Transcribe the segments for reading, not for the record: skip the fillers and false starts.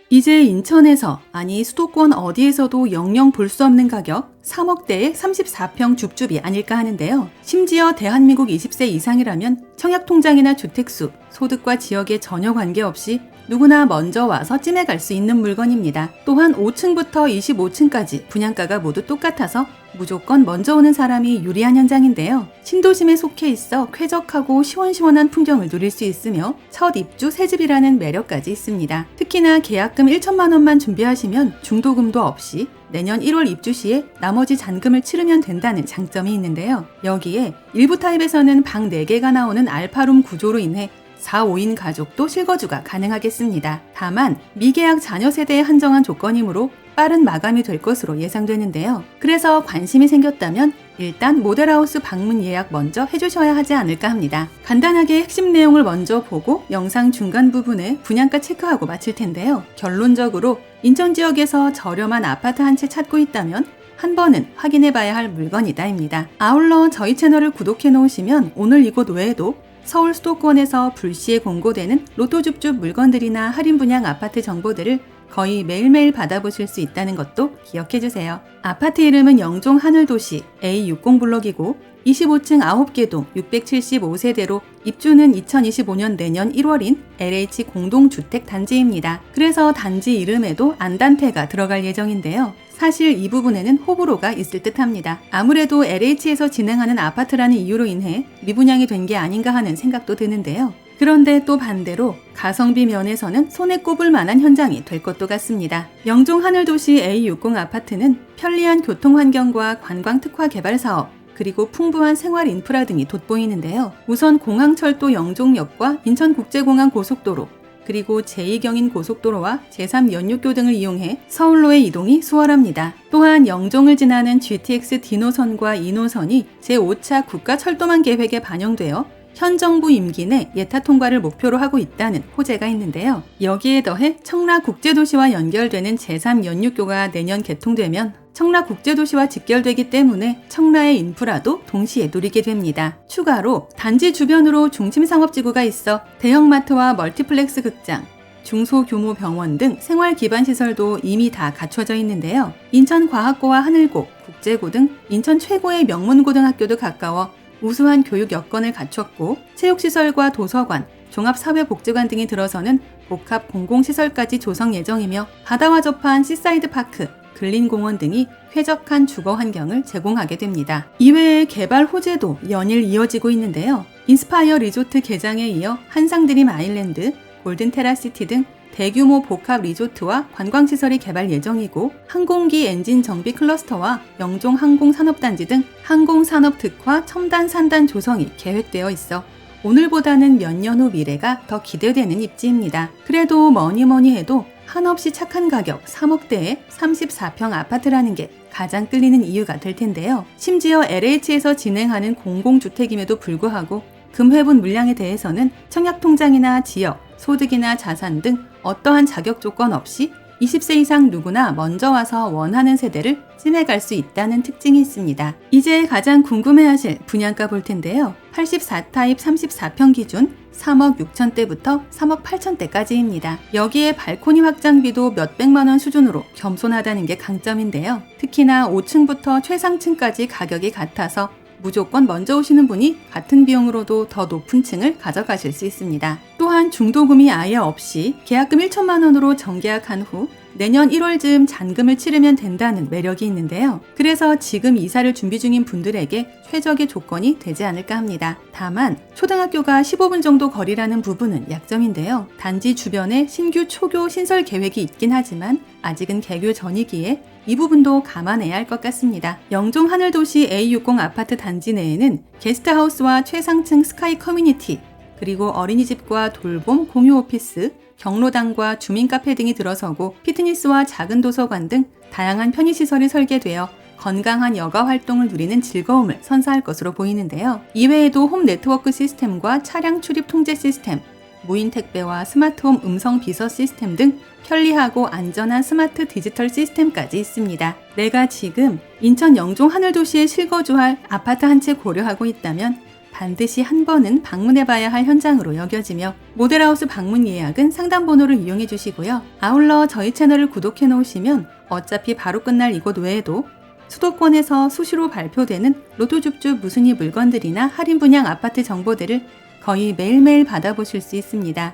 이제 인천에서, 아니 수도권 어디에서도 영영 볼 수 없는 가격 3억대의 34평 줍줍이 아닐까 하는데요. 심지어 대한민국 20세 이상이라면 청약통장이나 주택수, 소득과 지역에 전혀 관계없이 누구나 먼저 와서 찜해갈 수 있는 물건입니다. 또한 5층부터 25층까지 분양가가 모두 똑같아서 무조건 먼저 오는 사람이 유리한 현장인데요. 신도심에 속해 있어 쾌적하고 시원시원한 풍경을 누릴 수 있으며 첫 입주 새집이라는 매력까지 있습니다. 특히나 계약금 1천만 원만 준비하시면 중도금도 없이 내년 1월 입주 시에 나머지 잔금을 치르면 된다는 장점이 있는데요. 여기에 일부 타입에서는 방 4개가 나오는 알파룸 구조로 인해 4, 5인 가족도 실거주가 가능하겠습니다. 다만 미계약 자녀 세대에 한정한 조건이므로 빠른 마감이 될 것으로 예상되는데요. 그래서 관심이 생겼다면 일단 모델하우스 방문 예약 먼저 해주셔야 하지 않을까 합니다. 간단하게 핵심 내용을 먼저 보고 영상 중간 부분에 분양가 체크하고 마칠 텐데요. 결론적으로 인천 지역에서 저렴한 아파트 한 채 찾고 있다면 한 번은 확인해 봐야 할 물건이다입니다. 아울러 저희 채널을 구독해 놓으시면 오늘 이곳 외에도 서울 수도권에서 불시에 공고되는 로또줍줍 물건들이나 할인 분양 아파트 정보들을 거의 매일매일 받아보실 수 있다는 것도 기억해주세요. 아파트 이름은 영종 하늘도시 A60블록이고 25층 9개 동 675세대로 입주는 2025년 내년 1월인 LH 공동주택 단지입니다. 그래서 단지 이름에도 안단테가 들어갈 예정인데요. 사실 이 부분에는 호불호가 있을 듯합니다. 아무래도 LH에서 진행하는 아파트라는 이유로 인해 미분양이 된 게 아닌가 하는 생각도 드는데요. 그런데 또 반대로 가성비 면에서는 손에 꼽을 만한 현장이 될 것도 같습니다. 영종 하늘도시 A60 아파트는 편리한 교통환경과 관광 특화 개발 사업, 그리고 풍부한 생활 인프라 등이 돋보이는데요. 우선 공항철도 영종역과 인천국제공항 고속도로, 그리고 제2경인 고속도로와 제3연육교 등을 이용해 서울로의 이동이 수월합니다. 또한 영종을 지나는 GTX D노선과 2노선이 제5차 국가철도망 계획에 반영되어 현 정부 임기 내 예타 통과를 목표로 하고 있다는 호재가 있는데요. 여기에 더해 청라국제도시와 연결되는 제3연육교가 내년 개통되면 청라국제도시와 직결되기 때문에 청라의 인프라도 동시에 누리게 됩니다. 추가로 단지 주변으로 중심상업지구가 있어 대형마트와 멀티플렉스 극장, 중소규모 병원 등 생활기반시설도 이미 다 갖춰져 있는데요. 인천과학고와 하늘고, 국제고 등 인천 최고의 명문고등학교도 가까워 우수한 교육 여건을 갖췄고 체육시설과 도서관, 종합사회복지관 등이 들어서는 복합 공공시설까지 조성 예정이며 바다와 접한 시사이드 파크, 근린공원 등이 쾌적한 주거 환경을 제공하게 됩니다. 이외에 개발 호재도 연일 이어지고 있는데요. 인스파이어 리조트 개장에 이어 한상드림 아일랜드, 골든테라시티 등 대규모 복합 리조트와 관광시설이 개발 예정이고 항공기 엔진 정비 클러스터와 영종 항공산업단지 등 항공산업 특화 첨단 산단 조성이 계획되어 있어 오늘보다는 몇 년 후 미래가 더 기대되는 입지입니다. 그래도 뭐니 해도 한없이 착한 가격 3억대의 34평 아파트라는 게 가장 끌리는 이유가 될 텐데요. 심지어 LH에서 진행하는 공공주택임에도 불구하고 금회분 물량에 대해서는 청약통장이나 지역, 소득이나 자산 등 어떠한 자격 조건 없이 20세 이상 누구나 먼저 와서 원하는 세대를 찜해갈 수 있다는 특징이 있습니다. 이제 가장 궁금해하실 분양가 볼 텐데요. 84타입 34평 기준 3억 6천대부터 3억 8천대까지입니다. 여기에 발코니 확장비도 몇백만 원 수준으로 겸손하다는 게 강점인데요. 특히나 5층부터 최상층까지 가격이 같아서 무조건 먼저 오시는 분이 같은 비용으로도 더 높은 층을 가져가실 수 있습니다. 또한 중도금이 아예 없이 계약금 1천만 원으로 정계약한 후 내년 1월쯤 잔금을 치르면 된다는 매력이 있는데요. 그래서 지금 이사를 준비 중인 분들에게 최적의 조건이 되지 않을까 합니다. 다만 초등학교가 15분 정도 거리라는 부분은 약점인데요. 단지 주변에 신규 초교 신설 계획이 있긴 하지만 아직은 개교 전이기에 이 부분도 감안해야 할 것 같습니다. 영종 하늘도시 A60 아파트 단지 내에는 게스트하우스와 최상층 스카이 커뮤니티, 그리고 어린이집과 돌봄 공유 오피스, 경로당과 주민카페 등이 들어서고 피트니스와 작은 도서관 등 다양한 편의시설이 설계되어 건강한 여가 활동을 누리는 즐거움을 선사할 것으로 보이는데요. 이외에도 홈 네트워크 시스템과 차량 출입 통제 시스템, 무인 택배와 스마트홈 음성 비서 시스템 등 편리하고 안전한 스마트 디지털 시스템까지 있습니다. 내가 지금 인천 영종 하늘도시에 실거주할 아파트 한 채 고려하고 있다면 반드시 한 번은 방문해봐야 할 현장으로 여겨지며 모델하우스 방문 예약은 상담 번호를 이용해 주시고요. 아울러 저희 채널을 구독해 놓으시면 어차피 바로 끝날 이곳 외에도 수도권에서 수시로 발표되는 로또줍줍 무순위 물건들이나 할인 분양 아파트 정보들을 거의 매일매일 받아보실 수 있습니다.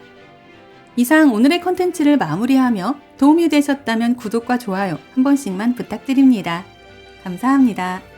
이상 오늘의 컨텐츠를 마무리하며 도움이 되셨다면 구독과 좋아요 한 번씩만 부탁드립니다. 감사합니다.